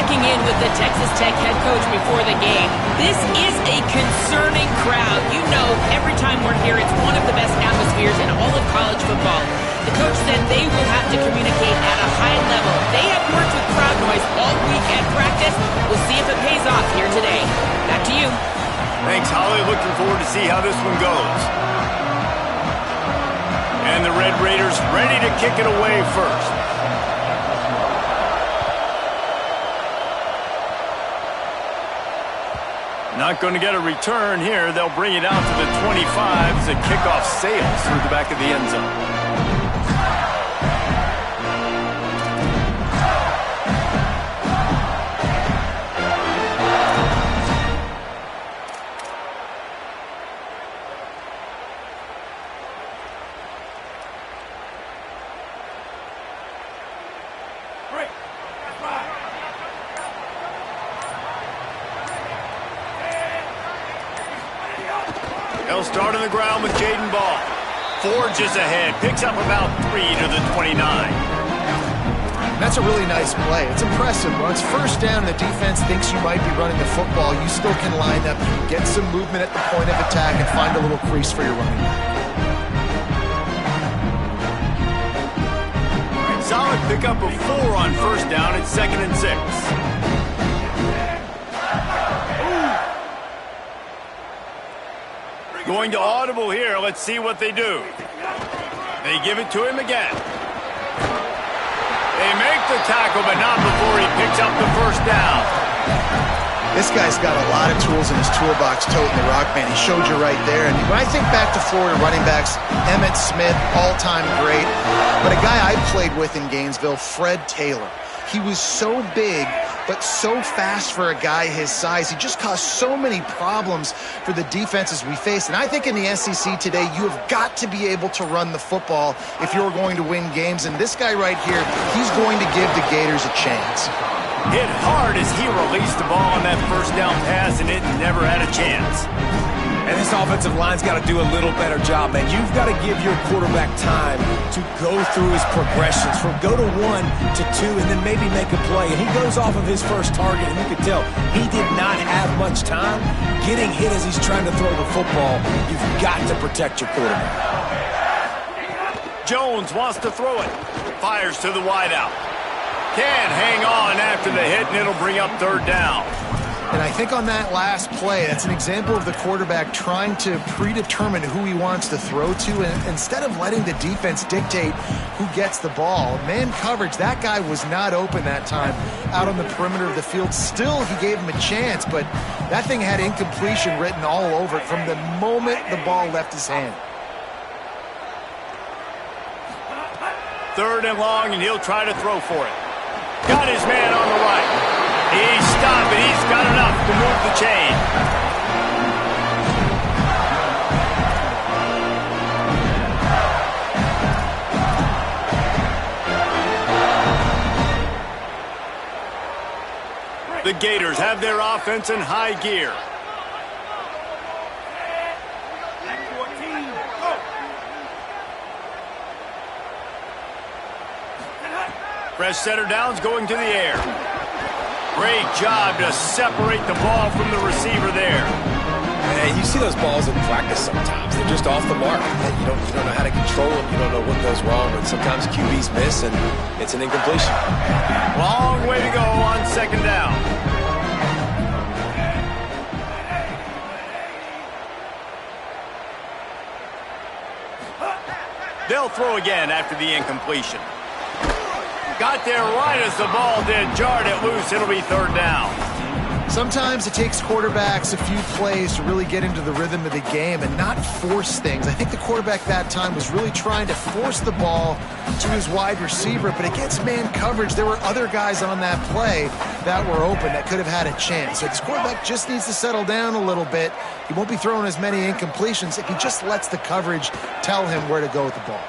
checking in with the Texas Tech head coach before the game. This is a concerning crowd. You know, every time we're here, it's one of the best atmospheres in all of college football. The coach said they will have to communicate at a high level. They have worked with crowd noise all week at practice. We'll see if it pays off here today. Back to you. Thanks, Holly. Looking forward to see how this one goes. And the Red Raiders ready to kick it away first. Not going to get a return here. They'll bring it out to the 25 as the kickoff sails through the back of the end zone. They'll start on the ground with Jaden Ball. Forges ahead, picks up about 3 to the 29. That's a really nice play. It's impressive. When it's first down and the defense thinks you might be running the football, you still can line up, get some movement at the point of attack, and find a little crease for your running back. Solid pickup of 4 on first down. It's 2nd and 6. Going to audible here. Let's see what they do. They give it to him again. They make the tackle, but not before he picks up the first down. This guy's got a lot of tools in his toolbox, toting the rock, man. He showed you right there. And when I think back to Florida running backs, Emmitt Smith, all-time great. But a guy I played with in Gainesville, Fred Taylor. He was so big, but so fast for a guy his size. He just caused so many problems for the defenses we faced. And I think in the SEC today, you have got to be able to run the football if you're going to win games. And this guy right here, he's going to give the Gators a chance. Hit hard as he released the ball on that first down pass, and it never had a chance. And this offensive line's got to do a little better job, man. You've got to give your quarterback time to go through his progressions from go to 1 to 2 and then maybe make a play. And he goes off of his first target, and you can tell he did not have much time getting hit as he's trying to throw the football. You've got to protect your quarterback. Jones wants to throw it. Fires to the wideout. Can't hang on after the hit, and it'll bring up 3rd down. And I think on that last play, that's an example of the quarterback trying to predetermine who he wants to throw to, and instead of letting the defense dictate who gets the ball. Man coverage, that guy was not open that time out on the perimeter of the field. Still, he gave him a chance, but that thing had incompletion written all over it from the moment the ball left his hand. 3rd and long, and he'll try to throw for it. Got his man on the right. He's stopped, and he's got enough to move the chain. The Gators have their offense in high gear. Fresh setter downs going to the air. Great job to separate the ball from the receiver there. Man, you see those balls in practice sometimes. They're just off the mark. You don't know how to control them. You don't know what goes wrong. But sometimes QBs miss, and it's an incompletion. Long way to go on 2nd down. They'll throw again after the incompletion. Got there right as the ball did. Jarred it loose. It'll be 3rd down. Sometimes it takes quarterbacks a few plays to really get into the rhythm of the game and not force things. I think the quarterback that time was really trying to force the ball to his wide receiver, but against man coverage, there were other guys on that play that were open that could have had a chance. So this quarterback just needs to settle down a little bit. He won't be throwing as many incompletions if he just lets the coverage tell him where to go with the ball.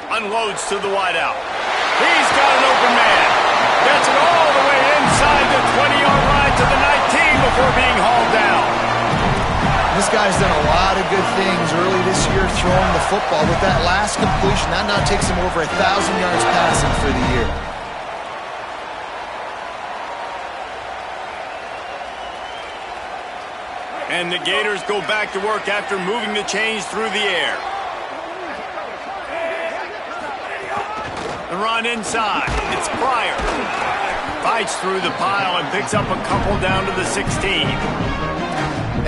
Unloads to the wideout. He's got an open man. Gets it all the way inside the 20-yard line to the 19 before being hauled down. This guy's done a lot of good things early this year throwing the football. With that last completion, that now takes him over 1,000 yards passing for the year. And the Gators go back to work after moving the chains through the air. The run inside. It's Pryor. Fights through the pile and picks up a couple down to the 16.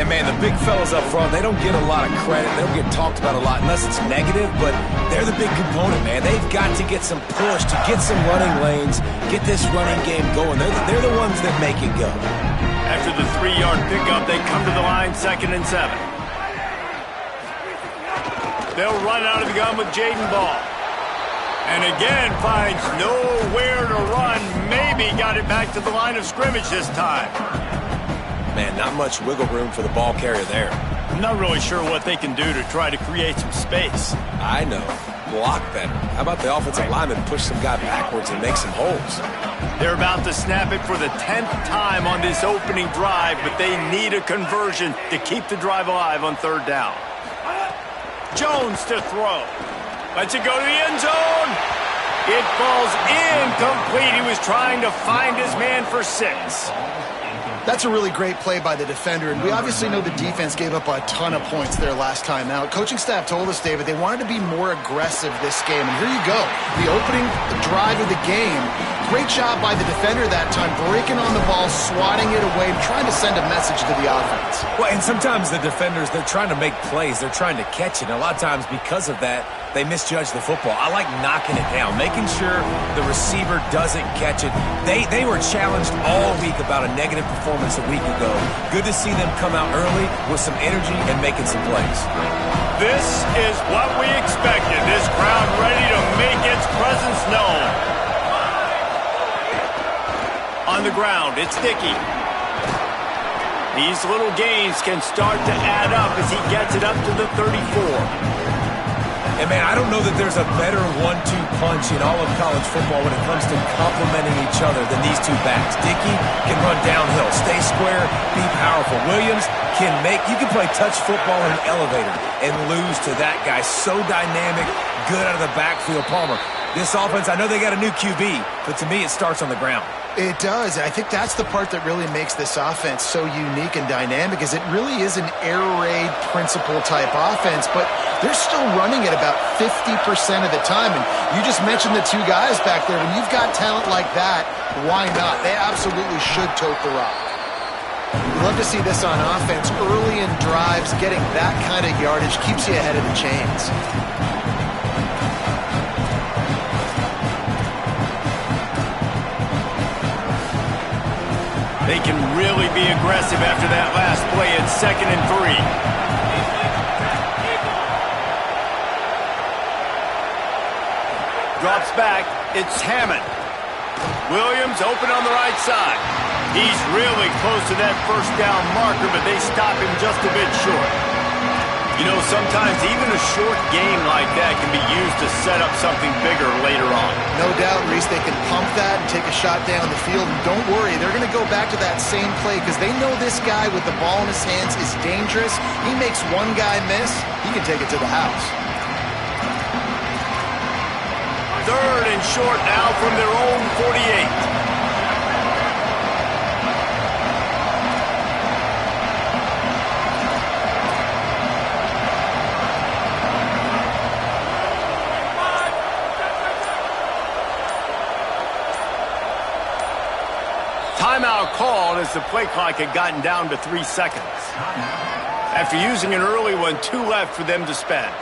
And, man, the big fellas up front, they don't get a lot of credit. They don't get talked about a lot unless it's negative, but they're the big component, man. They've got to get some push, to get some running lanes, get this running game going. They're the ones that make it go. After the 3-yard pickup, they come to the line 2nd and 7. They'll run out of the gun with Jaden Ball. And again finds nowhere to run. Maybe got it back to the line of scrimmage this time. Man, not much wiggle room for the ball carrier there. I'm not really sure what they can do to try to create some space. I know. Block better. How about the offensive lineman push some guy backwards and make some holes? They're about to snap it for the 10th time on this opening drive, but they need a conversion to keep the drive alive on 3rd down. Jones to throw. Lets it go to the end zone. It falls incomplete. He was trying to find his man for 6. That's a really great play by the defender, and we obviously know the defense gave up a ton of points there last time out. Coaching staff told us, David, they wanted to be more aggressive this game, and here you go. The opening drive of the game, great job by the defender that time, breaking on the ball, swatting it away, trying to send a message to the offense. Well, and sometimes the defenders, they're trying to make plays. They're trying to catch it, and a lot of times because of that, they misjudge the football. I like knocking it down, making sure the receiver doesn't catch it. They were challenged all week about a negative performance a week ago. Good to see them come out early with some energy and making some plays. This is what we expected. This crowd ready to make its presence known. On the ground, it's Dickey. These little gains can start to add up as he gets it up to the 34. And, man, I don't know that there's a better 1-2 punch in all of college football when it comes to complementing each other than these two backs. Dickey can run downhill, stay square, be powerful. Williams can you can play touch football in an elevator and lose to that guy. So dynamic, good out of the backfield. Palmer, this offense, I know they got a new QB, but to me it starts on the ground. It does. I think that's the part that really makes this offense so unique and dynamic is it really is an air raid principle type offense, but they're still running it about 50% of the time. And you just mentioned the two guys back there. When you've got talent like that, why not? They absolutely should tote the rock. We love to see this on offense. Early in drives, getting that kind of yardage keeps you ahead of the chains. They can really be aggressive after that last play at 2nd and 3. Drops back. It's Hammond. Williams open on the right side. He's really close to that 1st down marker, but they stop him just a bit short. You know, sometimes even a short game like that can be used to set up something bigger later on. No doubt, Reese, they can pump that and take a shot down the field. And don't worry, they're going to go back to that same play because they know this guy with the ball in his hands is dangerous. He makes one guy miss, he can take it to the house. 3rd and short now from their own 48. Timeout called as the play clock had gotten down to 3 seconds. After using an early one, 2 left for them to spend.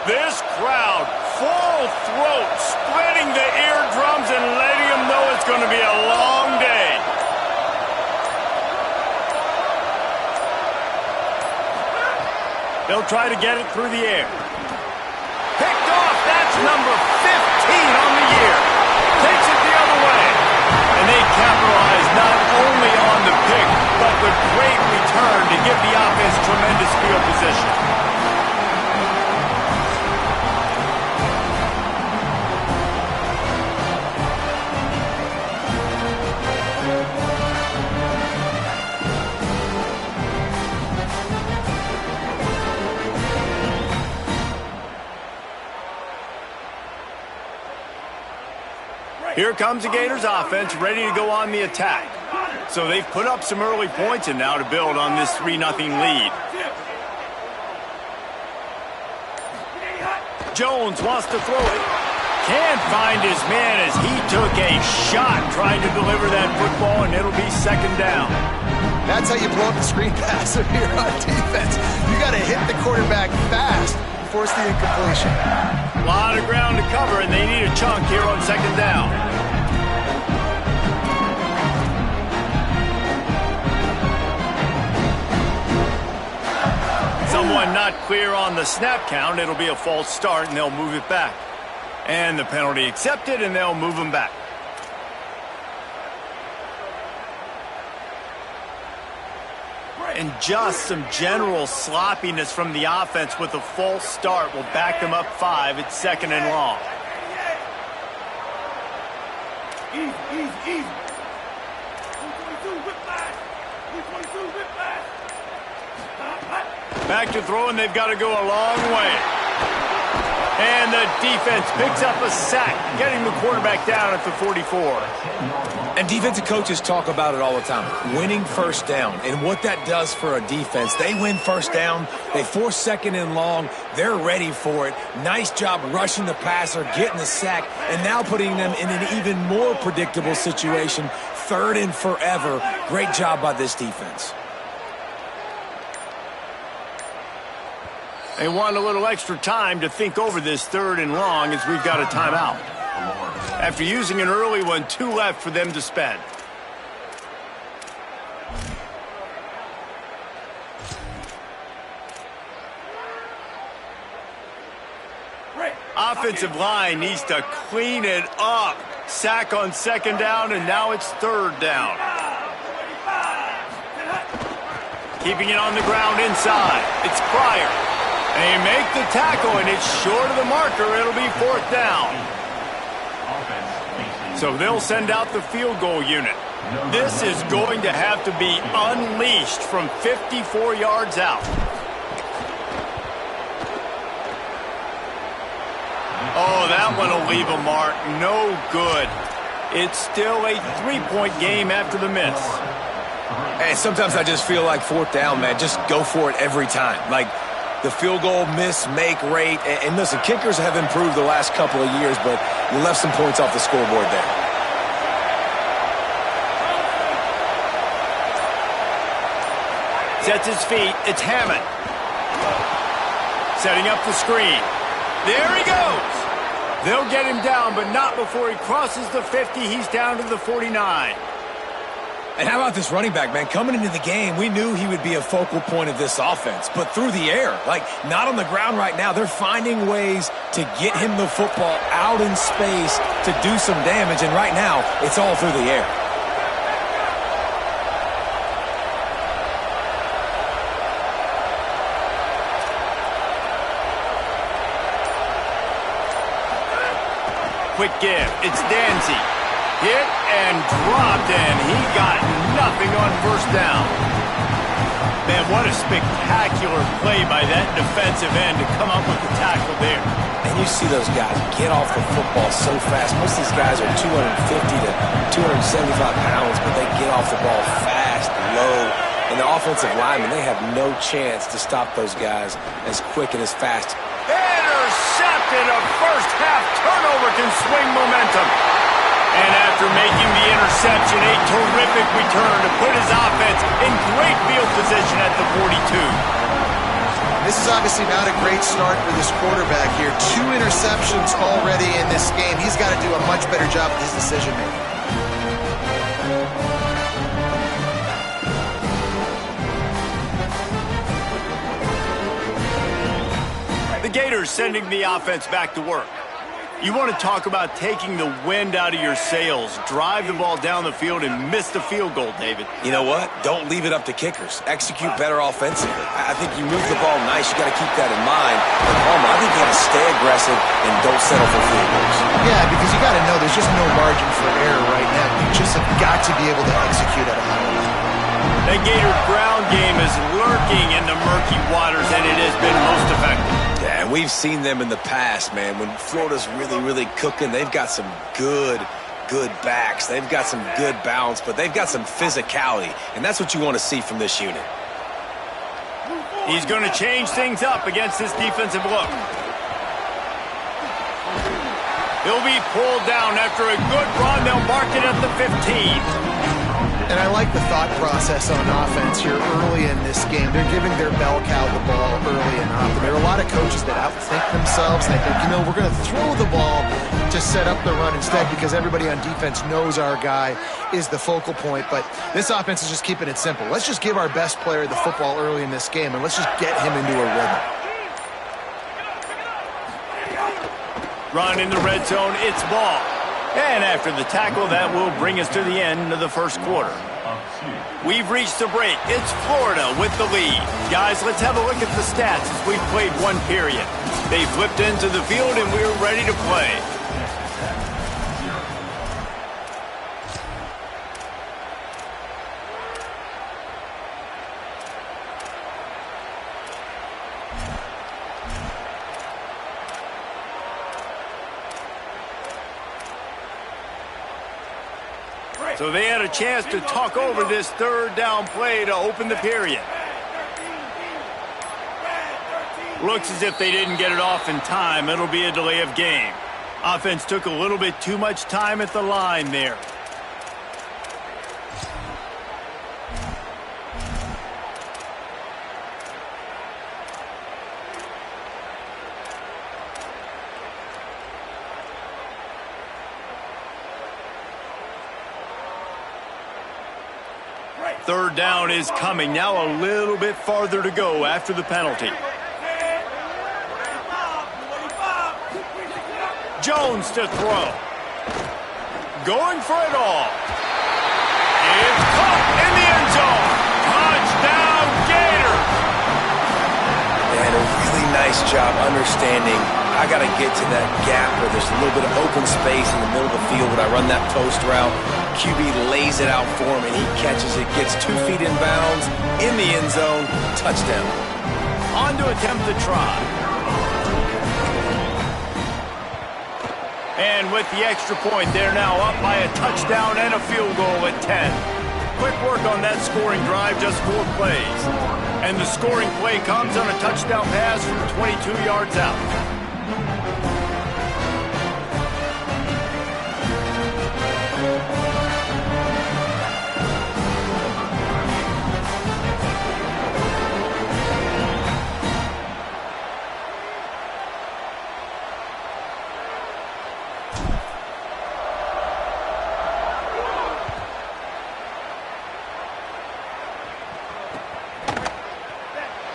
This crowd, full throat, splitting the eardrums and letting them know it's going to be a long day. They'll try to get it through the air. Picked off, that's number 15 on the year. Takes it the other way. And they capitalize not only on the pick, but the great return to give the offense tremendous field position. Here comes the Gators offense, ready to go on the attack. So they've put up some early points and now to build on this 3-0 lead. Jones wants to throw it. Can't find his man as he took a shot trying to deliver that football, and it'll be second down. That's how you blow up the screen pass if you're on defense. You got to hit the quarterback fast and force the incompletion. A lot of ground to cover, and they need a chunk here on second down. Someone not clear on the snap count. It'll be a false start, and they'll move it back. And the penalty accepted, and they'll move them back. And just some general sloppiness from the offense with a false start will back them up 5. It's second and long. Easy. 222, whip pass. 222, whip pass. Back to throw, and they've got to go a long way. And the defense picks up a sack, getting the quarterback down at the 44. And defensive coaches talk about it all the time, winning first down. And what that does for a defense, they win first down, they force second and long, they're ready for it. Nice job rushing the passer, getting the sack, and now putting them in an even more predictable situation, third and forever. Great job by this defense. They want a little extra time to think over this third and long as we've got a timeout. After using an early one, 2 left for them to spend. Offensive line needs to clean it up. Sack on second down, and now it's third down. Keeping it on the ground inside. It's Pryor. They make the tackle, and it's short of the marker. It'll be fourth down. So they'll send out the field goal unit. This is going to have to be unleashed from 54 yards out. Oh, that one will leave a mark. No good. It's still a 3-point game after the miss. And sometimes I just feel like fourth down, man. Just go for it every time. Like, the field goal miss-make rate. And listen, kickers have improved the last couple of years, but you left some points off the scoreboard there. Sets his feet. It's Hammond. Setting up the screen. There he goes. They'll get him down, but not before he crosses the 50. He's down to the 49. And how about this running back, man? Coming into the game, we knew he would be a focal point of this offense, but through the air, like not on the ground right now. They're finding ways to get him the football out in space to do some damage, and right now, it's all through the air. Quick give. It's Danzy. Hit and dropped, and he got nothing on first down. Man, what a spectacular play by that defensive end to come up with the tackle there. And you see those guys get off the football so fast. Most of these guys are 250 to 275 pounds, but they get off the ball fast, low. And the offensive linemen, they have no chance to stop those guys as quick and as fast. Intercepted. A first-half turnover can swing momentum. And after making the interception, a terrific return to put his offense in great field position at the 42. This is obviously not a great start for this quarterback here. 2 interceptions already in this game. He's got to do a much better job with his decision-making. The Gators sending the offense back to work. You want to talk about taking the wind out of your sails. Drive the ball down the field and miss the field goal, David. You know what? Don't leave it up to kickers. Execute better offensively. I think you move the ball nice. You got to keep that in mind. But Palmer, I think you got to stay aggressive and don't settle for field goals. Yeah, because you got to know there's just no margin for error right now. You just have got to be able to execute at a high level. The Gator ground game is lurking in the murky waters, and it has been most effective. Yeah, and we've seen them in the past, man. When Florida's really, really cooking, they've got some good good backs. They've got some good balance, but they've got some physicality, and that's what you want to see from this unit. He's going to change things up against this defensive look. He'll be pulled down after a good run. They'll mark it at the 15. And I like the thought process on offense here early in this game. They're giving their bell cow the ball early and often. There are a lot of coaches that outthink themselves. They think, we're going to throw the ball to set up the run instead because everybody on defense knows our guy is the focal point. But this offense is just keeping it simple. Let's just give our best player the football early in this game, and let's just get him into a rhythm. Run in the red zone, it's ball. And after the tackle, that will bring us to the end of the first quarter. We've reached the break. It's Florida with the lead. Guys, let's have a look at the stats as we've played one period. They flipped into the field and we're ready to play. So they had a chance to talk over this third down play to open the period. Looks as if they didn't get it off in time. It'll be a delay of game. Offense took a little bit too much time at the line there. Third down is coming. Now a little bit farther to go after the penalty. Jones to throw. Going for it all. It's caught in the end zone. Touchdown, Gators. They had a really nice job understanding I got to get to that gap where there's a little bit of open space in the middle of the field when I run that post route. QB lays it out for him, and he catches it, gets 2 feet in bounds, in the end zone, touchdown. On to attempt the try. And with the extra point, they're now up by a touchdown and a field goal at 10. Quick work on that scoring drive, just 4 plays. And the scoring play comes on a touchdown pass from 22 yards out.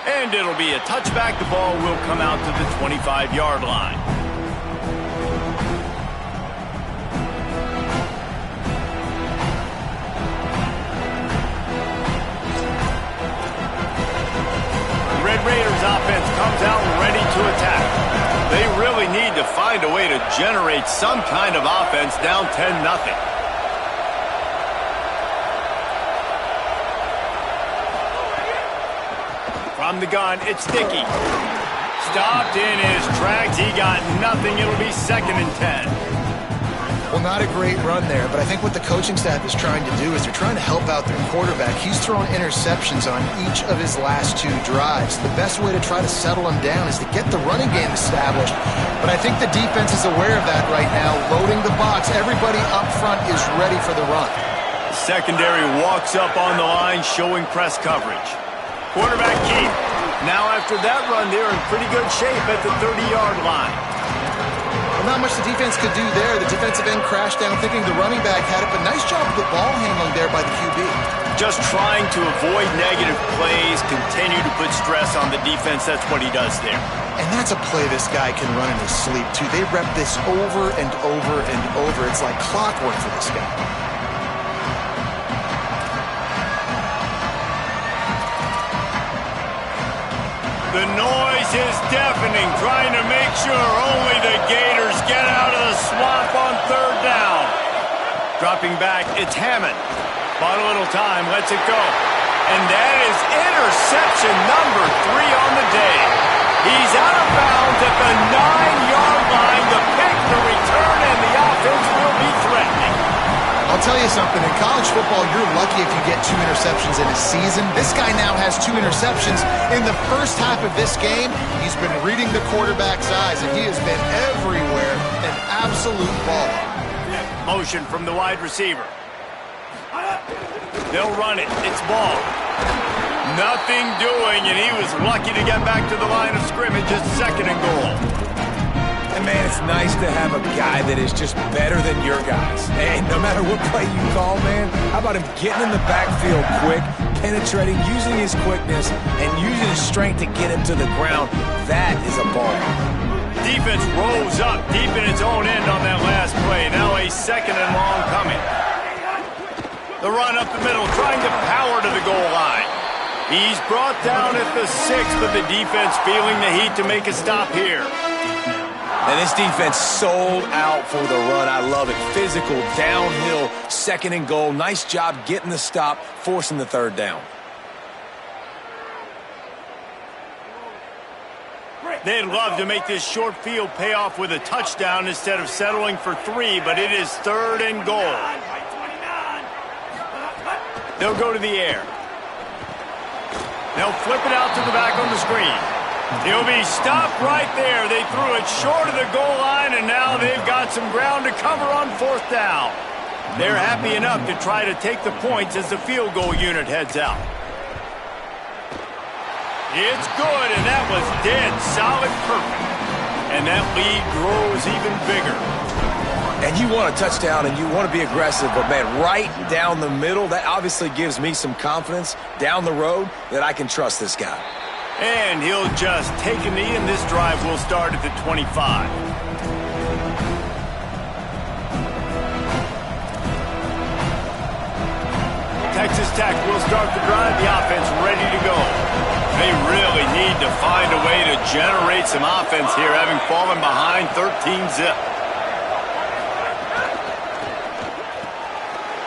And it'll be a touchback. The ball will come out to the 25-yard line. The Red Raiders offense comes out ready to attack. They really need to find a way to generate some kind of offense down 10-0. From the gun, it's Dickey. Stopped in his tracks. He got nothing. It'll be 2nd and 10. Well, not a great run there, but I think what the coaching staff is trying to do is they're trying to help out their quarterback. He's thrown interceptions on each of his last 2 drives. The best way to try to settle him down is to get the running game established. But I think the defense is aware of that right now, loading the box. Everybody up front is ready for the run. The secondary walks up on the line, showing press coverage. Quarterback keep. Now after that run, they're in pretty good shape at the 30-yard line. Well, not much the defense could do there. The defensive end crashed down thinking the running back had it, but nice job of the ball handling there by the QB. Just trying to avoid negative plays, continue to put stress on the defense. That's what he does there. And that's a play this guy can run in his sleep, too. They rep this over and over and over. It's like clockwork for this guy. The noise is deafening, trying to make sure only the Gators get out of the swamp on 3rd down. Dropping back, it's Hammond. Bought a little time, lets it go. And that is interception number 3 on the day. He's out of bounds at the 9-yard line. The pick, the return, and the offense will be threatening. I'll tell you something. In college football, you're lucky if you get 2 interceptions in a season. This guy now has 2 interceptions. In the first half of this game, he's been reading the quarterback's eyes, and he has been everywhere, an absolute baller. Motion from the wide receiver. They'll run it. It's ball. Nothing doing, and he was lucky to get back to the line of scrimmage at 2nd and goal. And, man, it's nice to have a guy that is just better than your guys. And no matter what play you call, man, how about him getting in the backfield quick, penetrating, using his quickness, and using his strength to get him to the ground? That is a ball. Defense rose up deep in its own end on that last play. Now a 2nd and long coming. The run up the middle, trying to power to the goal line. He's brought down at the 6, but the defense feeling the heat to make a stop here. And this defense sold out for the run. I love it. Physical, downhill, 2nd and goal. Nice job getting the stop, forcing the 3rd down. They'd love to make this short field pay off with a touchdown instead of settling for 3, but it is 3rd and goal. They'll go to the air. They'll flip it out to the back on the screen. He'll be stopped right there. They threw it short of the goal line, and now they've got some ground to cover on 4th down. They're happy enough to try to take the points as the field goal unit heads out. It's good, and that was dead solid perfect. And that lead grows even bigger. And you want a touchdown, and you want to be aggressive, but, man, right down the middle, that obviously gives me some confidence down the road that I can trust this guy. And he'll just take a knee, and this drive will start at the 25. Texas Tech will start the drive, the offense ready to go. They really need to find a way to generate some offense here, having fallen behind 13-zip.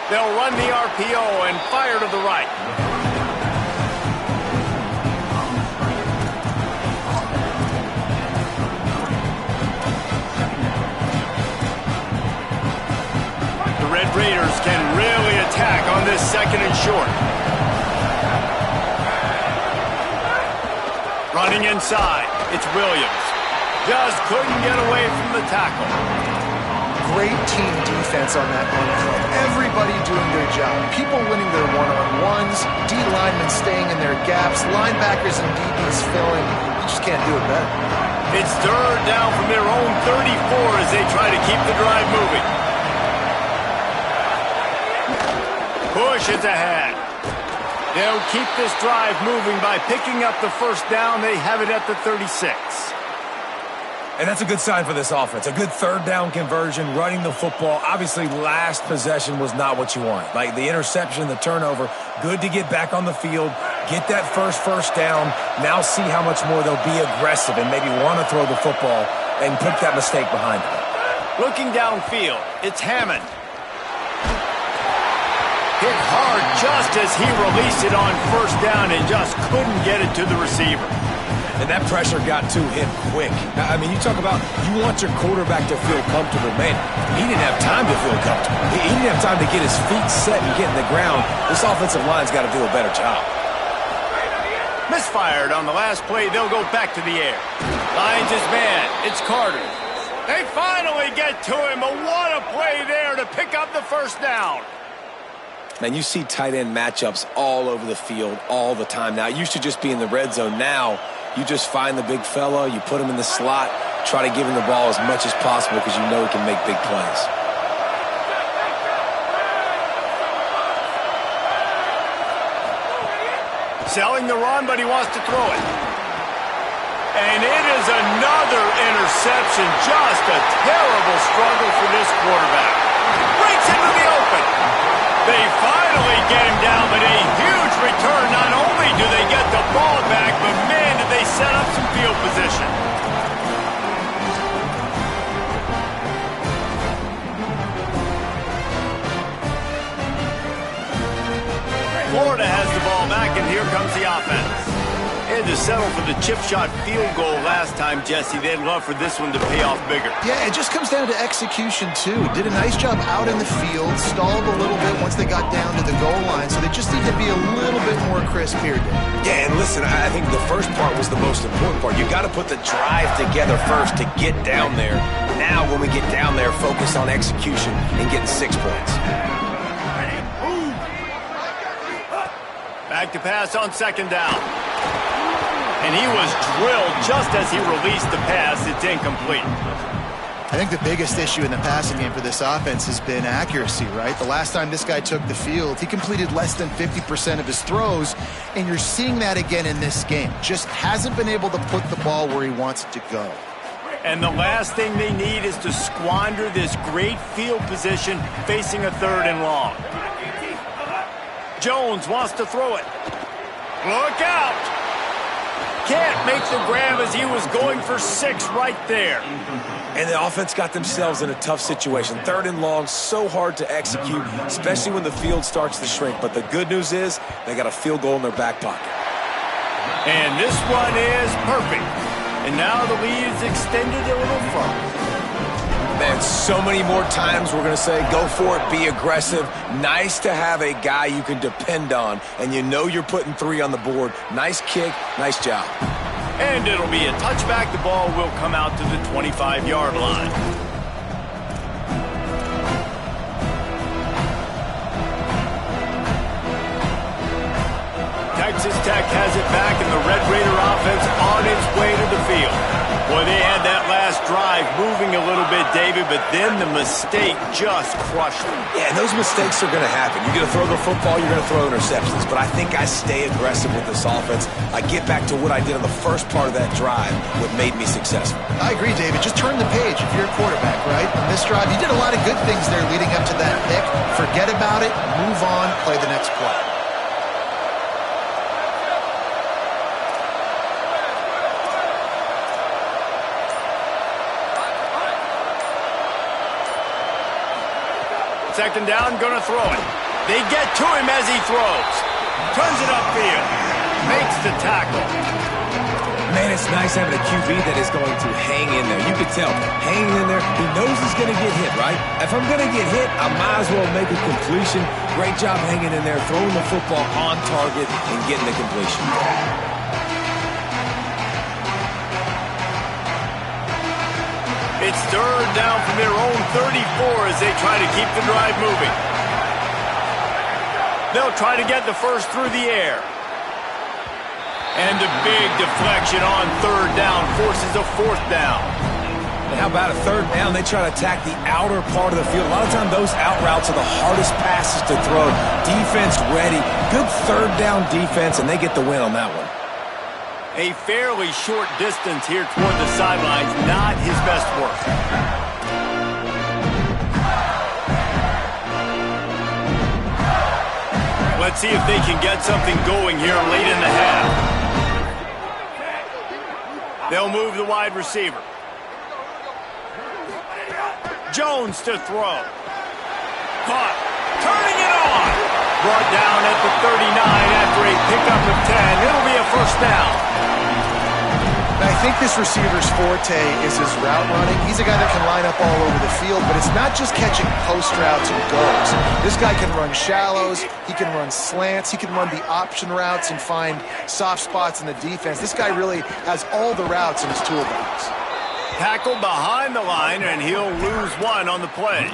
They'll run the RPO and fire to the right. The Red Raiders can really attack on this 2nd and short. Running inside, it's Williams. Just couldn't get away from the tackle. Great team defense on that run play. Everybody doing their job. People winning their one-on-ones, D linemen staying in their gaps, linebackers and DBs filling. You just can't do it better. It's 3rd down from their own 34 as they try to keep the drive moving. Push is ahead. They'll keep this drive moving by picking up the 1st down. They have it at the 36. And that's a good sign for this offense. A good 3rd down conversion, running the football. Obviously, last possession was not what you want. Like the interception, the turnover, good to get back on the field, get that first down. Now see how much more they'll be aggressive and maybe want to throw the football and put that mistake behind them. Looking downfield, it's Hammond. Hit hard just as he released it on 1st down and just couldn't get it to the receiver. And that pressure got to him quick. I mean, you talk about you want your quarterback to feel comfortable. Man, he didn't have time to feel comfortable. He didn't have time to get his feet set and get in the ground. This offensive line's got to do a better job. Misfired on the last play. They'll go back to the air. Lions his man. It's Carter. They finally get to him. But what a play there to pick up the 1st down. Man, you see tight end matchups all over the field all the time now. It used to just be in the red zone. Now you just find the big fella, you put him in the slot, try to give him the ball as much as possible because you know he can make big plays. Selling the run, but he wants to throw it. And it is another interception. Just a terrible struggle for this quarterback. Breaks into the open. They finally get him down, but a huge return. Not only do they get the ball back, but man, did they set up some field position. Florida has the ball back, and here comes the offense. Had to settle for the chip shot field goal last time, Jesse. They'd love for this one to pay off bigger. Yeah, it just comes down to execution, too. Did a nice job out in the field, stalled a little bit once they got down to the goal line, so they just need to be a little bit more crisp here, Dave. Yeah, and listen, I think the first part was the most important part. You got to put the drive together first to get down there. Now, when we get down there, focus on execution and getting 6 points. Back to pass on second down. And he was drilled just as he released the pass. It's incomplete. I think the biggest issue in the passing game for this offense has been accuracy, right? The last time this guy took the field, he completed less than 50% of his throws, and you're seeing that again in this game. Just hasn't been able to put the ball where he wants it to go. And the last thing they need is to squander this great field position facing a 3rd and long. Jones wants to throw it. Look out! Can't make the grab as he was going for 6 right there. And the offense got themselves in a tough situation. 3rd and long, so hard to execute, especially when the field starts to shrink. But the good news is they got a field goal in their back pocket. And this one is perfect. And now the lead is extended a little further. Man, so many more times we're going to say, go for it, be aggressive. Nice to have a guy you can depend on, and you know you're putting 3 on the board. Nice kick, nice job. And it'll be a touchback. The ball will come out to the 25-yard line. Texas Tech has it back, and the Red Raider offense on its way to the field. Boy, they had that last drive moving a little bit, David, but then the mistake just crushed them. Yeah, and those mistakes are going to happen. You're going to throw the football, you're going to throw interceptions. But I think I stay aggressive with this offense. I get back to what I did on the first part of that drive, what made me successful. I agree, David. Just turn the page if you're a quarterback, right? On this drive, you did a lot of good things there leading up to that pick. Forget about it, move on, play the next play. Second down, gonna throw it. They get to him as he throws. Turns it upfield. Makes the tackle. Man, it's nice having a QB that is going to hang in there. You can tell, hanging in there, he knows he's going to get hit, right? If I'm going to get hit, I might as well make a completion. Great job hanging in there, throwing the football on target and getting the completion. It's 3rd down from their own 34 as they try to keep the drive moving. They'll try to get the first through the air. And a big deflection on 3rd down forces a 4th down. And how about a 3rd down? They try to attack the outer part of the field. A lot of times those out routes are the hardest passes to throw. Defense ready. Good 3rd down defense, and they get the win on that one. A fairly short distance here toward the sidelines, not his best work. Let's see if they can get something going here late in the half. They'll move the wide receiver. Jones to throw. Caught. Turning it on. Brought down at the 39 after a pickup of 10. It'll be a 1st down. I think this receiver's forte is his route running. He's a guy that can line up all over the field, but it's not just catching post routes and goes. This guy can run shallows, he can run slants, he can run the option routes and find soft spots in the defense. This guy really has all the routes in his toolbox. Tackled behind the line, and he'll lose 1 on the play.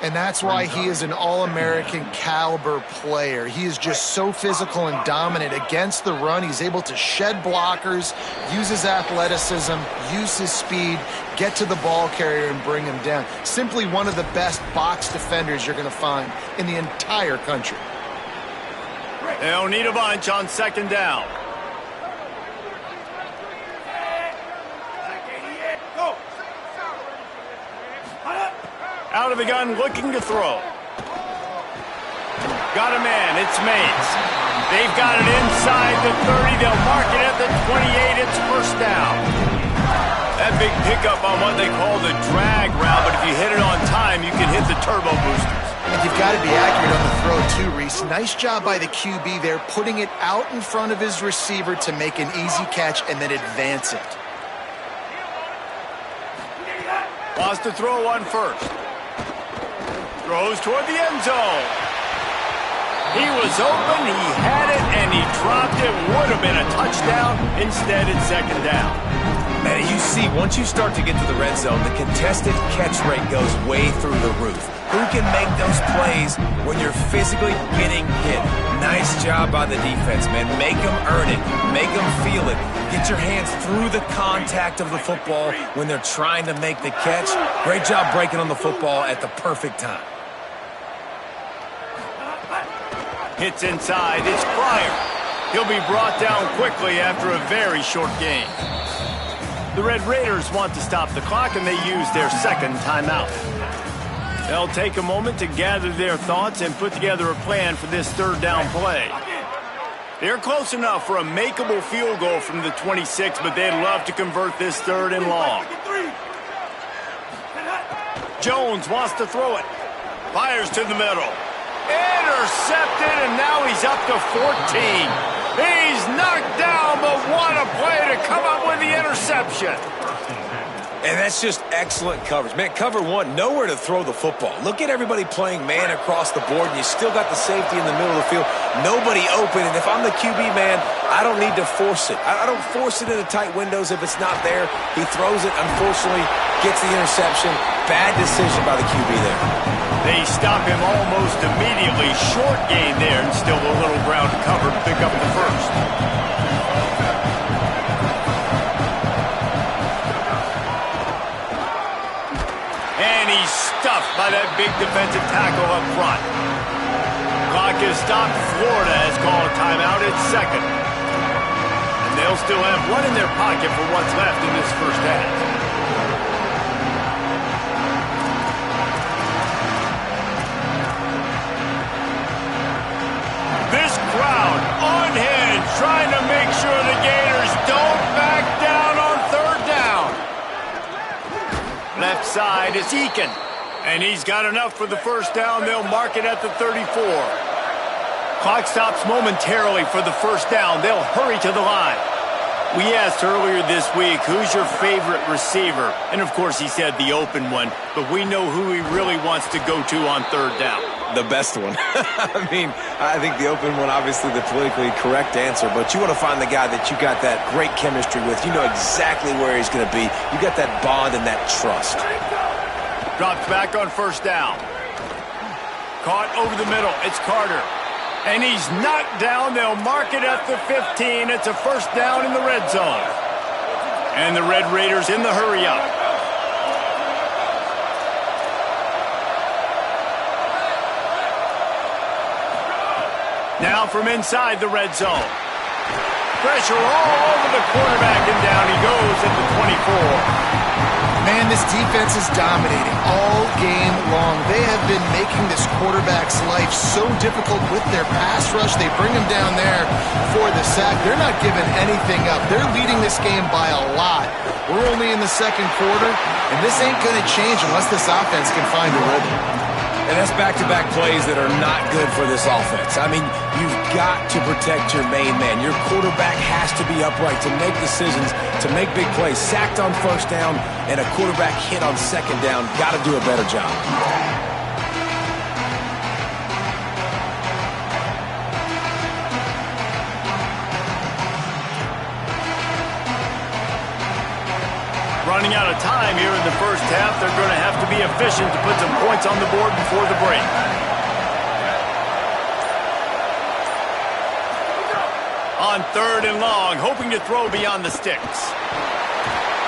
And that's why he is an All-American caliber player. He is just so physical and dominant against the run. He's able to shed blockers, use his athleticism, use his speed, get to the ball carrier and bring him down. Simply one of the best box defenders you're going to find in the entire country. They'll need a bunch on 2nd down. Out of the gun, looking to throw. Got a man, it's Mays. They've got it inside the 30. They'll mark it at the 28. It's 1st down. That big pickup on what they call the drag route, but if you hit it on time, you can hit the turbo boosters. And you've got to be accurate on the throw, too, Reese. Nice job by the QB there, putting it out in front of his receiver to make an easy catch and then advance it. Wants to throw on first. Throws toward the end zone. He was open, he had it, and he dropped it. Would have been a touchdown. Instead, it's second down. Man, you see, once you start to get to the red zone, the contested catch rate goes way through the roof. Who can make those plays when you're physically getting hit? Nice job by the defense, man. Make them earn it. Make them feel it. Get your hands through the contact of the football when they're trying to make the catch. Great job breaking on the football at the perfect time. Hits inside. It's Pryor. He'll be brought down quickly after a very short game. The Red Raiders want to stop the clock, and they use their second timeout. They'll take a moment to gather their thoughts and put together a plan for this third down play. They're close enough for a makeable field goal from the 26, but they'd love to convert this third and long. Jones wants to throw it. Fires to the middle. Intercepted, and now he's up to 14. He's knocked down, but what a play to come up with the interception. And that's just excellent coverage. Man, cover one, nowhere to throw the football. Look at everybody playing man across the board, and you still got the safety in the middle of the field. Nobody open, and if I'm the QB, man, I don't need to force it. I don't force it into tight windows if it's not there. He throws it, unfortunately, gets the interception. Bad decision by the QB there. They stop him almost immediately. Short gain there, and still a little ground to cover to pick up the first. And he's stuffed by that big defensive tackle up front. Clock is stopped. Florida has called a timeout. It's second. And they'll still have one in their pocket for what's left in this first half. This crowd unhinged, trying to make sure the Gators don't back down on third down. Left side is Eakin, and he's got enough for the first down. They'll mark it at the 34. Clock stops momentarily for the first down. They'll hurry to the line. We asked earlier this week, who's your favorite receiver? And, of course, he said the open one, but we know who he really wants to go to on third down. The best one. I mean, I think the open one, obviously the politically correct answer, but you want to find the guy that you got that great chemistry with. You know exactly where he's going to be. You got that bond and that trust. Drops back on first down. Caught over the middle. It's Carter. And he's knocked down. They'll mark it at the 15. It's a first down in the red zone. And the Red Raiders in the hurry-up. Now from inside the red zone. Pressure all over the quarterback, and down he goes at the 24. Man, this defense is dominating all game long. They have been making this quarterback's life so difficult with their pass rush. They bring him down there for the sack. They're not giving anything up. They're leading this game by a lot. We're only in the second quarter, and this ain't going to change unless this offense can find a rhythm. And that's back-to-back plays that are not good for this offense. I mean, you've got to protect your main man. Your quarterback has to be upright to make decisions, to make big plays. Sacked on first down and a quarterback hit on second down. Got to do a better job. Running out of time here in the first half. They're going to have to be efficient to put some points on the board before the break. On third and long, hoping to throw beyond the sticks.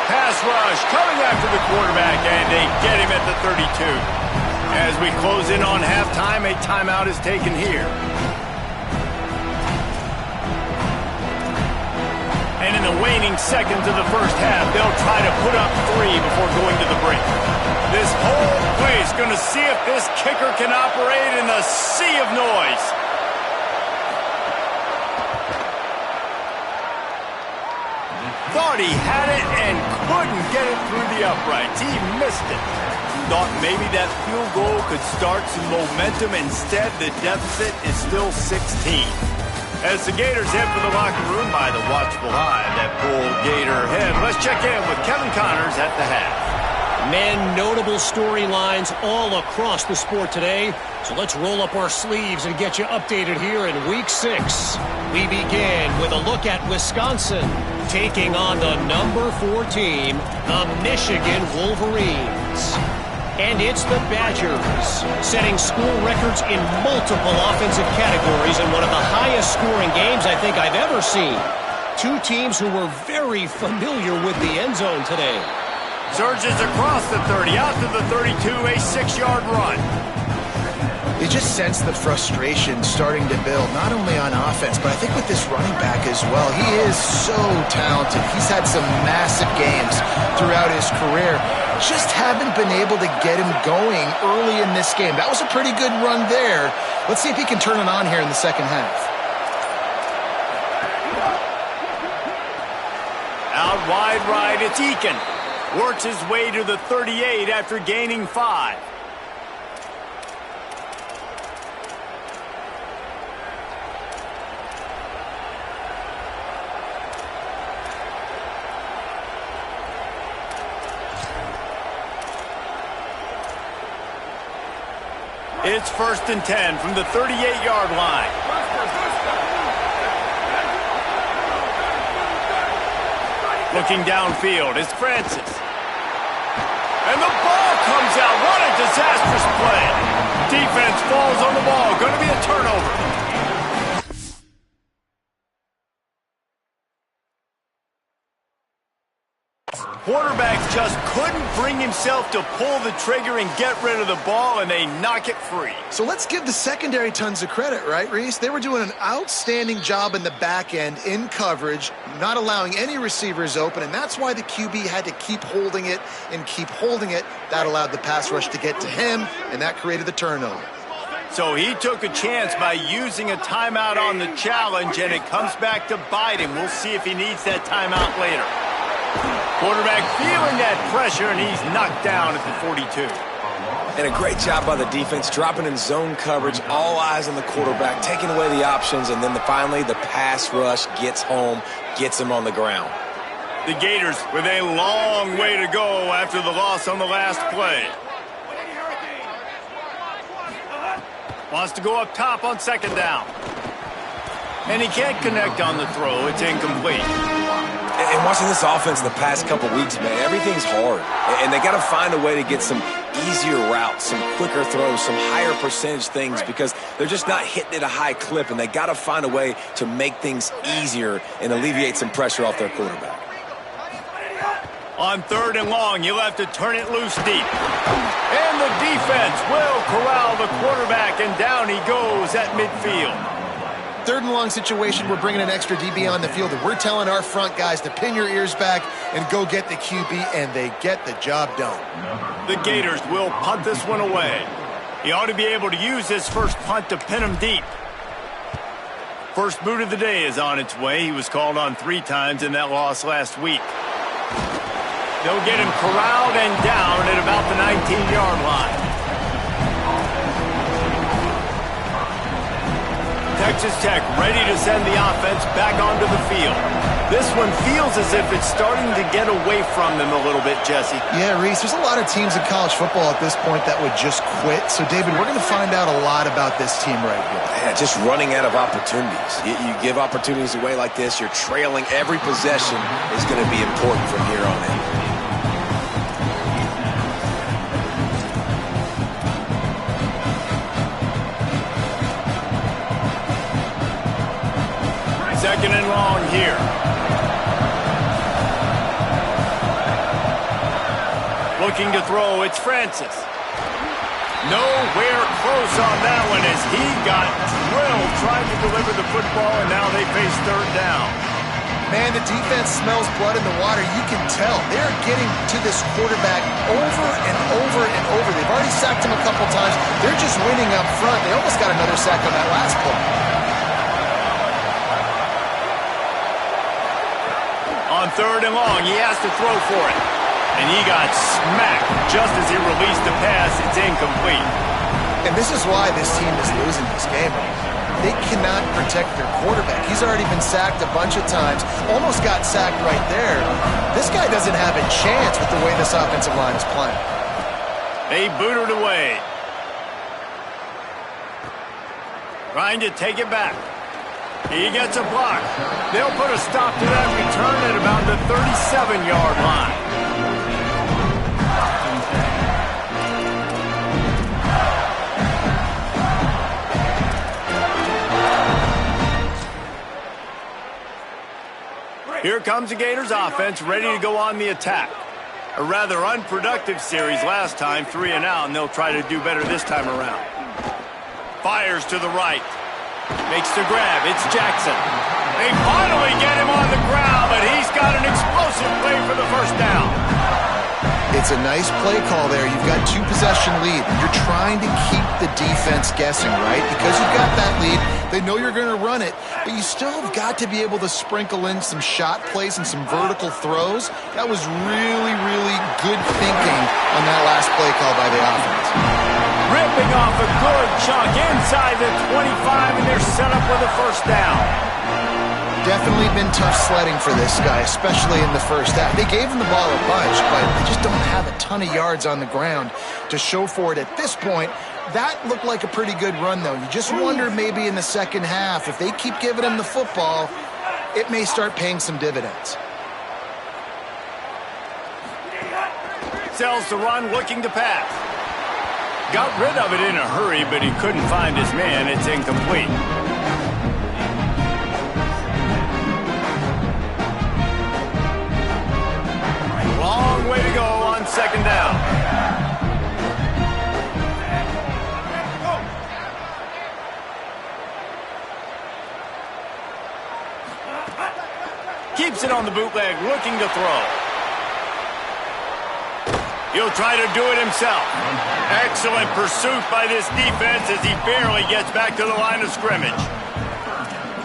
Pass rush coming after the quarterback, and they get him at the 32. As we close in on halftime, a timeout is taken here. And in the waning seconds of the first half, they'll try to put up 3 before going to the break. This whole place going to see if this kicker can operate in the sea of noise. thought he had it and couldn't get it through the uprights. He missed it. Thought maybe that field goal could start some momentum. Instead, the deficit is still 16. As the Gators head for the locker room by the watchful eye of that bull Gator head, let's check in with Kevin Connors at the half. Men, notable storylines all across the sport today. So let's roll up our sleeves and get you updated here in Week 6. We begin with a look at Wisconsin taking on the number 4 team, the Michigan Wolverines. And it's the Badgers, setting school records in multiple offensive categories in one of the highest scoring games I think I've ever seen. Two teams who were very familiar with the end zone today. Surges across the 30, out to the 32, a 6-yard run. You just sense the frustration starting to build, not only on offense, but I think with this running back as well. He is so talented. He's had some massive games throughout his career. Just haven't been able to get him going early in this game. That was a pretty good run there. Let's see if he can turn it on here in the second half. Out wide right, it's Eakin. Works his way to the 38 after gaining 5. It's 1st and 10 from the 38-yard line. Looking downfield, it's Francis. And the ball comes out. What a disastrous play. Defense falls on the ball. Going to be a turnover. Quarterback just couldn't bring himself to pull the trigger and get rid of the ball, and they knock it free. So let's give the secondary tons of credit, right, Reese? They were doing an outstanding job in the back end, in coverage, not allowing any receivers open, and that's why the QB had to keep holding it and keep holding it. That allowed the pass rush to get to him, and that created the turnover. So he took a chance by using a timeout on the challenge, and it comes back to bite him. We'll see if he needs that timeout later. Quarterback feeling that pressure, and he's knocked down at the 42. And a great job by the defense, dropping in zone coverage, all eyes on the quarterback, taking away the options, and then finally the pass rush gets home, gets him on the ground. The Gators with a long way to go after the loss on the last play. Wants to go up top on 2nd down. And he can't connect on the throw. It's incomplete. And watching this offense the past couple weeks, man, everything's hard. And they got to find a way to get some easier routes, some quicker throws, some higher percentage things because they're just not hitting at a high clip. And they got to find a way to make things easier and alleviate some pressure off their quarterback. On 3rd and long, you'll have to turn it loose deep. And the defense will corral the quarterback, and down he goes at midfield. 3rd and long situation, we're bringing an extra DB on the field, and we're telling our front guys to pin your ears back and go get the QB, and they get the job done. The Gators will punt this one away. He ought to be able to use his first punt to pin him deep. First boot of the day is on its way. He was called on 3 times in that loss last week. They'll get him corralled and down at about the 19-yard line. Texas Tech ready to send the offense back onto the field. This one feels as if it's starting to get away from them a little bit, Jesse. Yeah, Reese, there's a lot of teams in college football at this point that would just quit. So, David, we're going to find out a lot about this team right here. Yeah, just running out of opportunities. You give opportunities away like this, you're trailing. Every possession is going to be important from here on in. 2nd and long here. Looking to throw, it's Francis. Nowhere close on that one as he got drilled trying to deliver the football, and now they face 3rd down. Man, the defense smells blood in the water. You can tell. They're getting to this quarterback over and over and over. They've already sacked him a couple times. They're just winning up front. They almost got another sack on that last play. On 3rd and long, he has to throw for it. And he got smacked just as he released the pass. It's incomplete. And this is why this team is losing this game. They cannot protect their quarterback. He's already been sacked a bunch of times, almost got sacked right there. This guy doesn't have a chance with the way this offensive line is playing. They boot it away. Trying to take it back. He gets a block. They'll put a stop to that return at about the 37-yard line. Here comes the Gators offense, ready to go on the attack. A rather unproductive series last time, 3 and out, and they'll try to do better this time around. Fires to the right. Makes the grab. It's Jackson. They finally get him on the ground, but he's got an explosive play for the first down. It's a nice play call there. You've got 2-possession lead. You're trying to keep the defense guessing, right? Because you've got that lead, they know you're going to run it, but you still have got to be able to sprinkle in some shot plays and some vertical throws. That was really, really good thinking on that last play call by the offense. Ripping off a good chunk inside the 25, and they're set up with a first down. Definitely been tough sledding for this guy, especially in the first half. They gave him the ball a bunch, but they just don't have a ton of yards on the ground to show for it at this point. That looked like a pretty good run, though. You just wonder maybe in the second half, if they keep giving him the football, it may start paying some dividends. Sells the run, looking to pass. Got rid of it in a hurry, but he couldn't find his man. It's incomplete. Long way to go on second down. Keeps it on the bootleg, looking to throw. He'll try to do it himself. Excellent pursuit by this defense as he barely gets back to the line of scrimmage.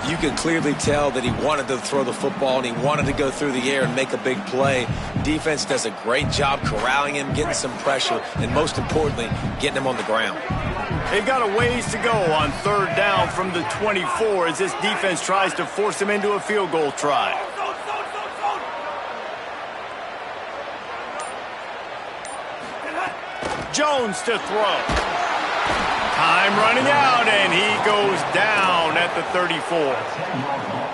You could clearly tell that he wanted to throw the football and he wanted to go through the air and make a big play. Defense does a great job corralling him, getting some pressure, and most importantly, getting him on the ground. They've got a ways to go on third down from the 24 as this defense tries to force him into a field goal try. Jones to throw. Time running out, and he goes down at the 34.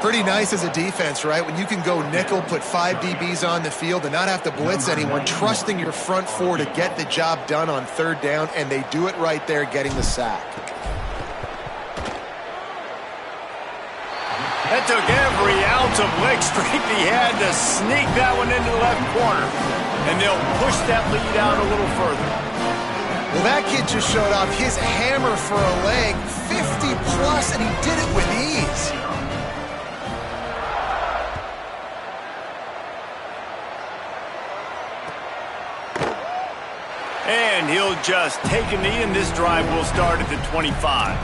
Pretty nice as a defense, right? When you can go nickel, put 5 DBs on the field and not have to blitz anyone, trusting your front four to get the job done on third down, and they do it right there, getting the sack. That took every ounce of leg strength he had to sneak that one into the left corner. And they'll push that lead out a little further. Well, that kid just showed off his hammer for a leg, 50-plus, and he did it with ease. And he'll just take a knee, and this drive will start at the 25.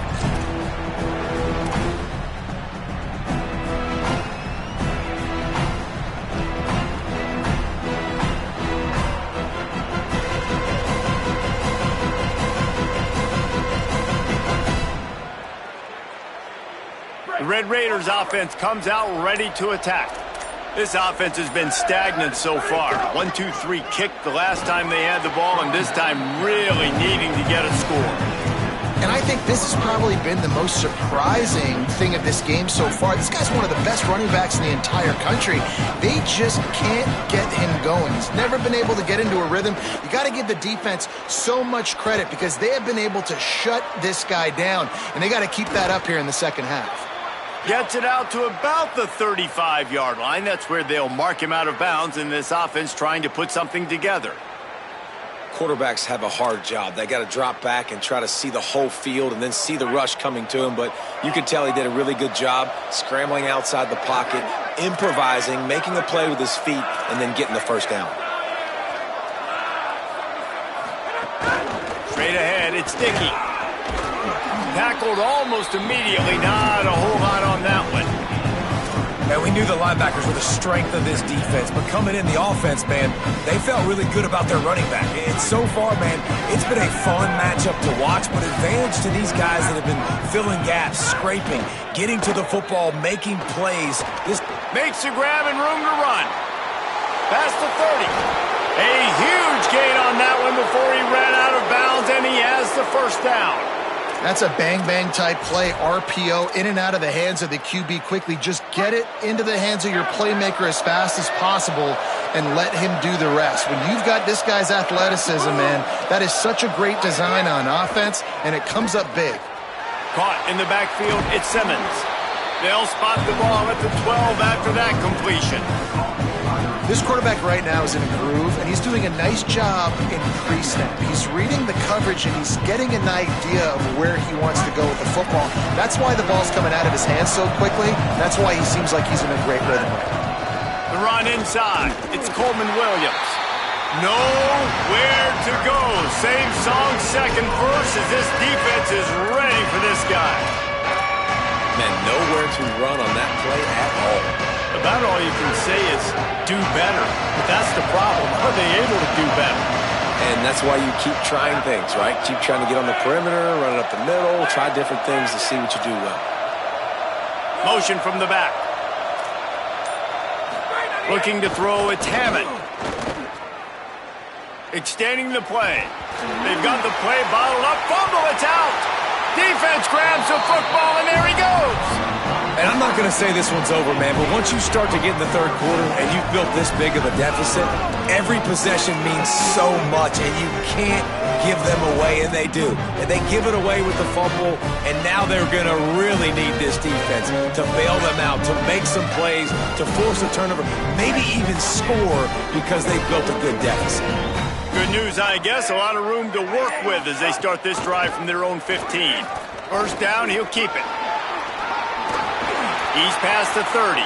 The Red Raiders offense comes out ready to attack. This offense has been stagnant so far. 1-2-3 kick the last time they had the ball, and this time really needing to get a score. And I think this has probably been the most surprising thing of this game so far. This guy's one of the best running backs in the entire country. They just can't get him going. He's never been able to get into a rhythm. You got to give the defense so much credit because they have been able to shut this guy down, and they got to keep that up here in the second half. Gets it out to about the 35-yard line. That's where they'll mark him out of bounds, and this offense trying to put something together. Quarterbacks have a hard job. They got to drop back and try to see the whole field and then see the rush coming to him. But you could tell he did a really good job scrambling outside the pocket, improvising, making a play with his feet, and then getting the first down. Straight ahead, it's Dickey. Tackled almost immediately. Not a whole lot on that one. And we knew the linebackers were the strength of this defense, but coming in the offense, man, they felt really good about their running back. And so far, man, it's been a fun matchup to watch, but advantage to these guys that have been filling gaps, scraping, getting to the football, making plays. This makes the grab and room to run. Past the 30. A huge gain on that one before he ran out of bounds, and he has the first down. That's a bang-bang type play, RPO, in and out of the hands of the QB quickly. Just get it into the hands of your playmaker as fast as possible and let him do the rest. When you've got this guy's athleticism, man, that is such a great design on offense, and it comes up big. Caught in the backfield, it's Simmons. They'll spot the ball at the 12 after that completion. This quarterback right now is in a groove, and he's doing a nice job in pre-snap. He's reading the coverage, and he's getting an idea of where he wants to go with the football. That's why the ball's coming out of his hands so quickly. That's why he seems like he's in a great rhythm right now. The run inside. It's Coleman Williams. Nowhere to go. Same song, second verse, as this defense is ready for this guy. Man, nowhere to run on that play at all. About all you can say is do better. But that's the problem. Are they able to do better? And that's why you keep trying things, right? Keep trying to get on the perimeter, run it up the middle, try different things to see what you do well. Motion from the back. Looking to throw, it's Hammond. Extending the play. They've got the play bottled up. Fumble, it's out. Defense grabs the football, and there he goes. And I'm not going to say this one's over, man, but once you start to get in the third quarter and you've built this big of a deficit, every possession means so much, and you can't give them away, and they do. And they give it away with the fumble, and now they're going to really need this defense to bail them out, to make some plays, to force a turnover, maybe even score because they've built a good deficit. Good news, I guess. A lot of room to work with as they start this drive from their own 15. First down, he'll keep it. He's past the 30.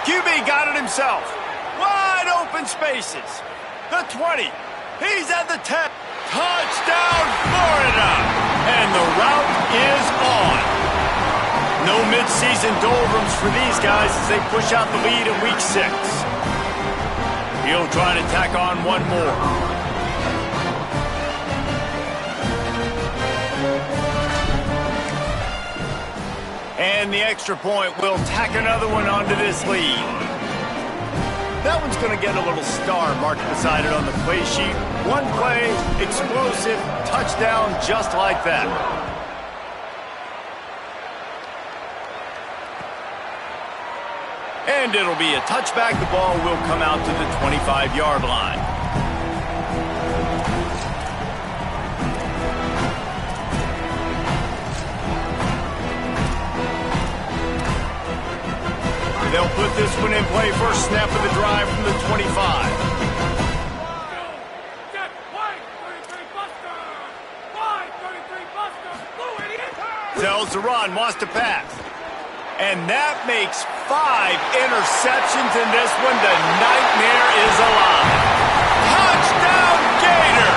QB got it himself. Wide open spaces. The 20. He's at the 10. Touchdown, Florida! And the route is on. No midseason doldrums for these guys as they push out the lead in Week 6. He'll try to tack on one more. And the extra point will tack another one onto this lead. That one's going to get a little star marked beside it on the play sheet. One play, explosive, touchdown, just like that. And it'll be a touchback. The ball will come out to the 25-yard line. They'll put this one in play. First snap of the drive from the 25. Tells to run, wants to pass. And that makes 5 interceptions in this one. The nightmare is alive. Touchdown, Gator!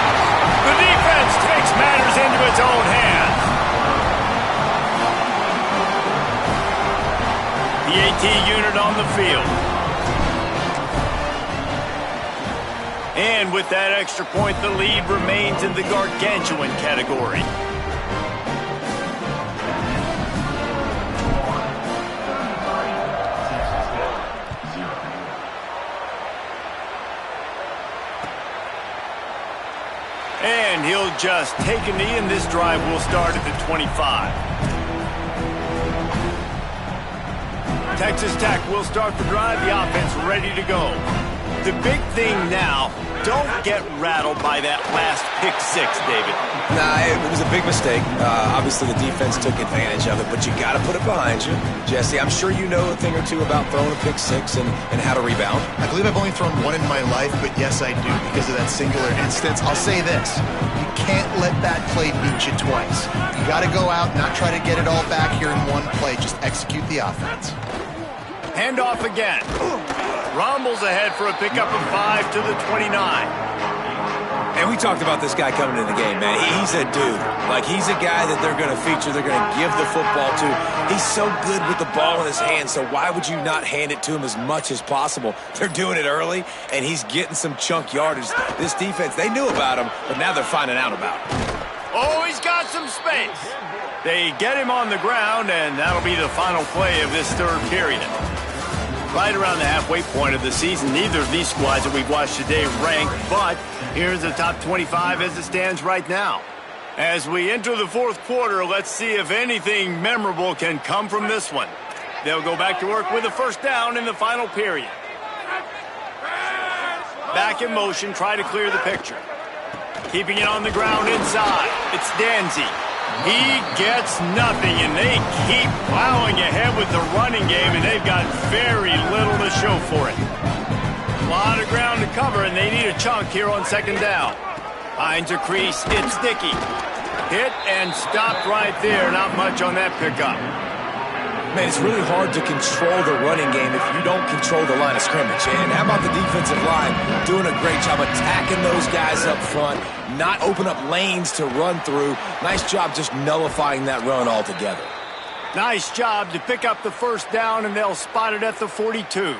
The defense takes matters into its own hands. The AT unit on the field. And with that extra point, the lead remains in the gargantuan category. And he'll just take a knee, and this drive will start at the 25. Texas Tech will start the drive. The offense ready to go. The big thing now, don't get rattled by that last pick six, David. Nah, it was a big mistake. Obviously, the defense took advantage of it, but you got to put it behind you. Jesse, I'm sure you know a thing or two about throwing a pick six and how to rebound. I believe I've only thrown one in my life, but yes, I do because of that singular instance. I'll say this. You can't let that play beat you twice. You got to go out, not try to get it all back here in one play. Just execute the offense. Handoff again. Rumbles ahead for a pickup of 5 to the 29. And we talked about this guy coming into the game, man. He's a dude. Like, he's a guy that they're going to feature, they're going to give the football to. He's so good with the ball in his hands, so why would you not hand it to him as much as possible? They're doing it early, and he's getting some chunk yardage. This defense, they knew about him, but now they're finding out about him. Oh, he's got some space. They get him on the ground, and that'll be the final play of this third period. Right around the halfway point of the season, neither of these squads that we've watched today rank, but here's the top 25 as it stands right now. As we enter the fourth quarter, let's see if anything memorable can come from this one. They'll go back to work with a first down in the final period. Back in motion, try to clear the picture. Keeping it on the ground inside. It's Danzy. He gets nothing, and they keep plowing ahead with the running game, and they've got very little to show for it. A lot of ground to cover, and they need a chunk here on second down. Finds a crease. It's Dickey. Hit and stopped right there. Not much on that pickup. Man, it's really hard to control the running game if you don't control the line of scrimmage. And how about the defensive line doing a great job attacking those guys up front, not open up lanes to run through. Nice job just nullifying that run altogether. Nice job to pick up the first down, and they'll spot it at the 42.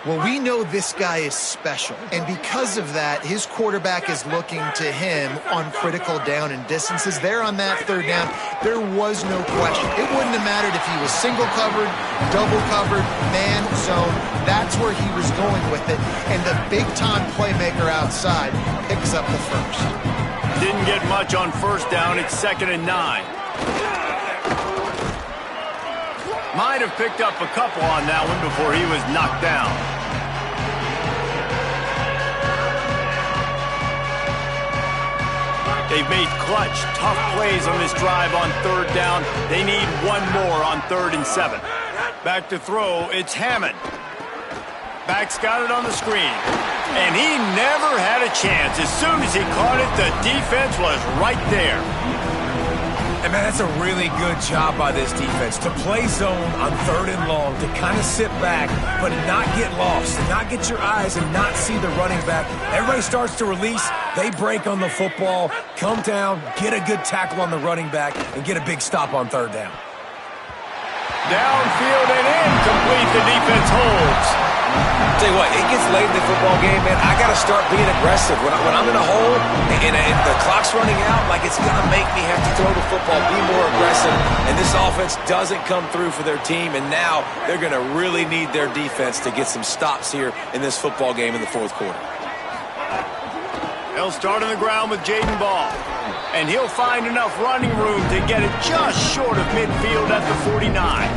Well, we know this guy is special, and because of that, his quarterback is looking to him on critical down and distances. There on that third down, there was no question. It wouldn't have mattered if he was single covered, double covered, man zone. That's where he was going with it, and the big-time playmaker outside picks up the first. Didn't get much on first down. It's 2nd and 9. Might have picked up a couple on that one before he was knocked down. They've made clutch, tough plays on this drive on third down. They need one more on 3rd and 7. Back to throw, it's Hammond. Back's got it on the screen. And he never had a chance. As soon as he caught it, the defense was right there. And, man, that's a really good job by this defense to play zone on 3rd and long, to kind of sit back but not get lost, to not get your eyes and not see the running back. Everybody starts to release. They break on the football, come down, get a good tackle on the running back, and get a big stop on 3rd down. Downfield and incomplete. The defense holds. Tell you what, it gets late in the football game, man. I got to start being aggressive. When I'm in a hole and the clock's running out, like, it's going to make me have to throw the football, be more aggressive. And this offense doesn't come through for their team, and now they're going to really need their defense to get some stops here in this football game in the fourth quarter. They'll start on the ground with Jaden Ball. And he'll find enough running room to get it just short of midfield at the 49.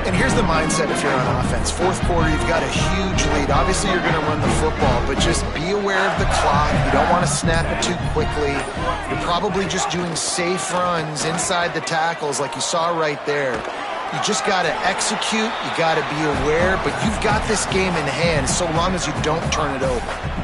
And here's the mindset if you're on offense. Fourth quarter, you've got a huge lead. Obviously, you're going to run the football, but just be aware of the clock. You don't want to snap it too quickly. You're probably just doing safe runs inside the tackles like you saw right there. You just got to execute. You got to be aware, but you've got this game in hand so long as you don't turn it over.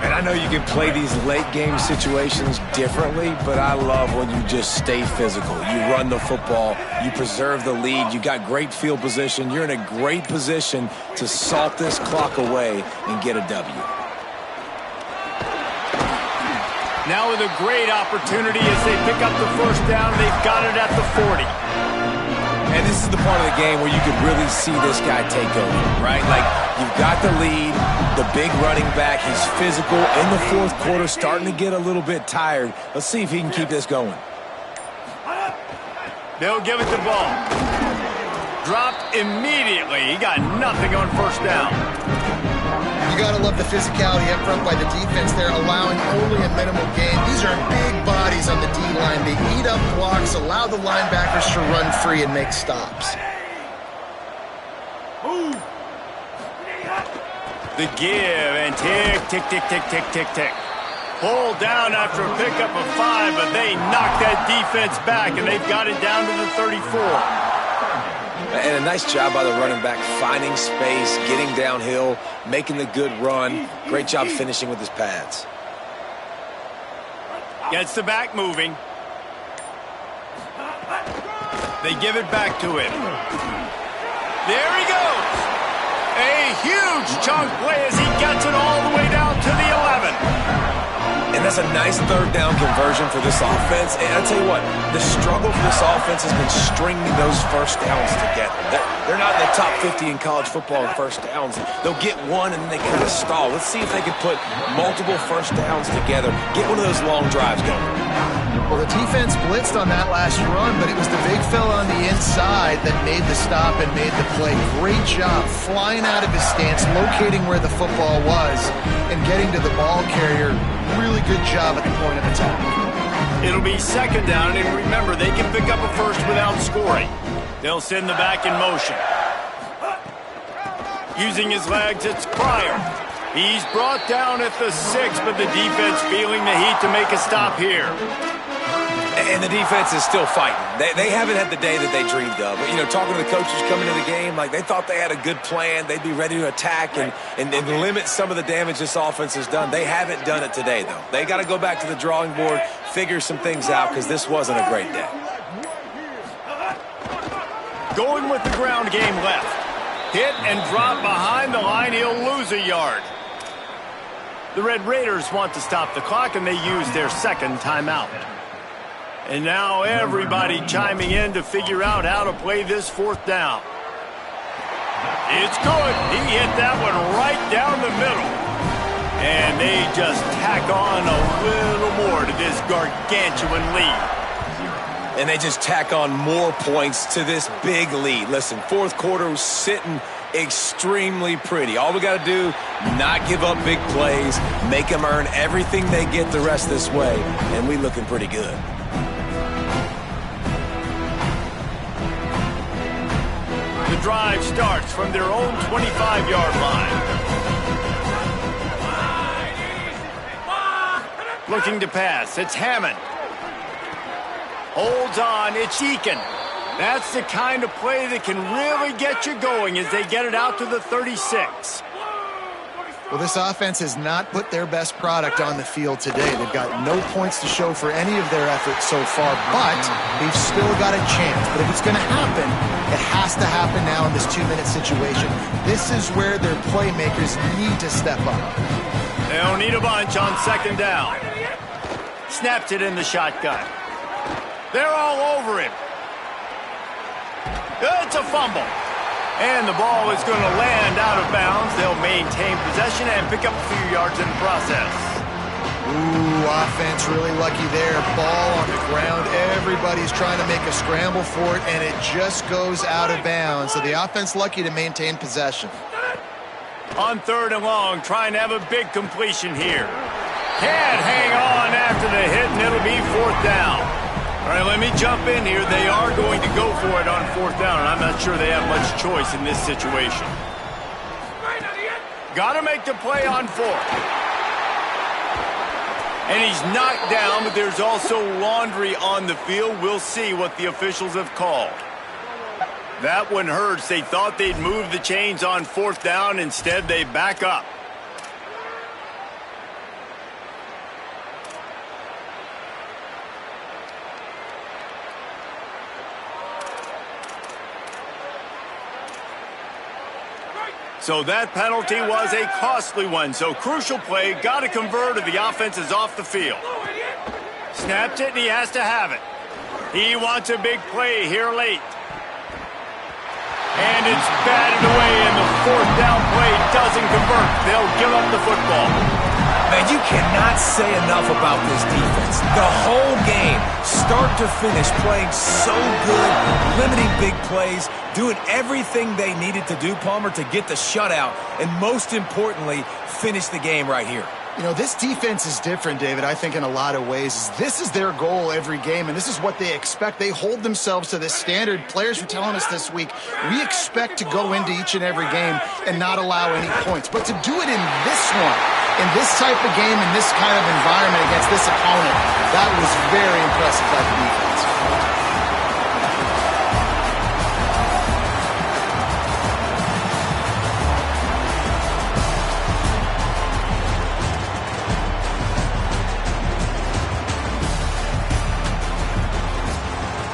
And I know you can play these late-game situations differently, but I love when you just stay physical. You run the football, you preserve the lead, you got great field position. You're in a great position to salt this clock away and get a W. Now with a great opportunity as they pick up the first down, they've got it at the 40. And this is the part of the game where you could really see this guy take over, right? Like, you've got the lead, the big running back. He's physical in the fourth quarter, starting to get a little bit tired. Let's see if he can keep this going. They'll give it the ball. Dropped immediately. He got nothing on first down. You got to love the physicality up front by the defense there, allowing only a minimal gain. These are big bodies on the D-line. They eat up blocks, allow the linebackers to run free and make stops. The give and tick, tick, tick, tick, tick, tick, tick. Pulled down after a pickup of 5, but they knocked that defense back, and they've got it down to the 34. And a nice job by the running back, finding space, getting downhill, making the good run. Great job finishing with his pads. Gets the back moving. They give it back to him. There he goes. A huge chunk play as he gets it all the way down to the 11. And that's a nice third down conversion for this offense. And I'll tell you what, the struggle for this offense has been stringing those first downs together. They're not in the top 50 in college football in first downs. They'll get one and then they kind of stall. Let's see if they can put multiple first downs together, get one of those long drives going. Well, the defense blitzed on that last run, but it was the big fella on the inside that made the stop and made the play. Great job flying out of his stance, locating where the football was, and getting to the ball carrier. Really good job at the point of attack. It'll be second down, and remember, they can pick up a first without scoring. They'll send the back in motion. Using his legs, it's Pryor. He's brought down at the 6, but the defense feeling the heat to make a stop here. And the defense is still fighting. They haven't had the day that they dreamed of. But, you know, talking to the coaches coming into the game, like they thought they had a good plan. They'd be ready to attack and limit some of the damage this offense has done. They haven't done it today, though. They got to go back to the drawing board, figure some things out, because this wasn't a great day. Going with the ground game left. Hit and drop behind the line. He'll lose a yard. The Red Raiders want to stop the clock, and they use their second timeout. And now everybody chiming in to figure out how to play this fourth down. It's good. He hit that one right down the middle. And they just tack on a little more to this gargantuan lead. And they just tack on more points to this big lead. Listen, fourth quarter was sitting extremely pretty. All we got to do, not give up big plays, make them earn everything they get the rest this way, and we looking pretty good. The drive starts from their own 25-yard line. Looking to pass, it's Hammond. Holds on, it's Eakin. That's the kind of play that can really get you going as they get it out to the 36. Well, this offense has not put their best product on the field today. They've got no points to show for any of their efforts so far, but they've still got a chance. But if it's going to happen, it has to happen now in this 2-minute situation. This is where their playmakers need to step up. They'll need a bunch on second down. Snaps it in the shotgun. They're all over him. It's a fumble. And the ball is going to land out of bounds. They'll maintain possession and pick up a few yards in the process. Ooh, offense really lucky there. Ball on the ground. Everybody's trying to make a scramble for it, and it just goes out of bounds. So the offense lucky to maintain possession. On third and long, trying to have a big completion here. Can't hang on after the hit, and it'll be fourth down. All right, let me jump in here. They are going to go for it on fourth down, and I'm not sure they have much choice in this situation. Got to make the play on fourth. And he's knocked down, but there's also laundry on the field. We'll see what the officials have called. That one hurts. They thought they'd move the chains on fourth down. Instead, they back up. So that penalty was a costly one. So crucial play, got to convert or the offense is off the field. Snapped it and he has to have it. He wants a big play here late. And it's batted away and the fourth down play doesn't convert. They'll give up the football. Man, you cannot say enough about this defense. The whole game, start to finish, playing so good, limiting big plays, doing everything they needed to do, Palmer, to get the shutout, and most importantly, finish the game right here. You know, this defense is different, David, I think in a lot of ways. This is their goal every game, and this is what they expect. They hold themselves to this standard. Players were telling us this week, we expect to go into each and every game and not allow any points. But to do it in this one, in this type of game, in this kind of environment against this opponent, that was very impressive by the defense.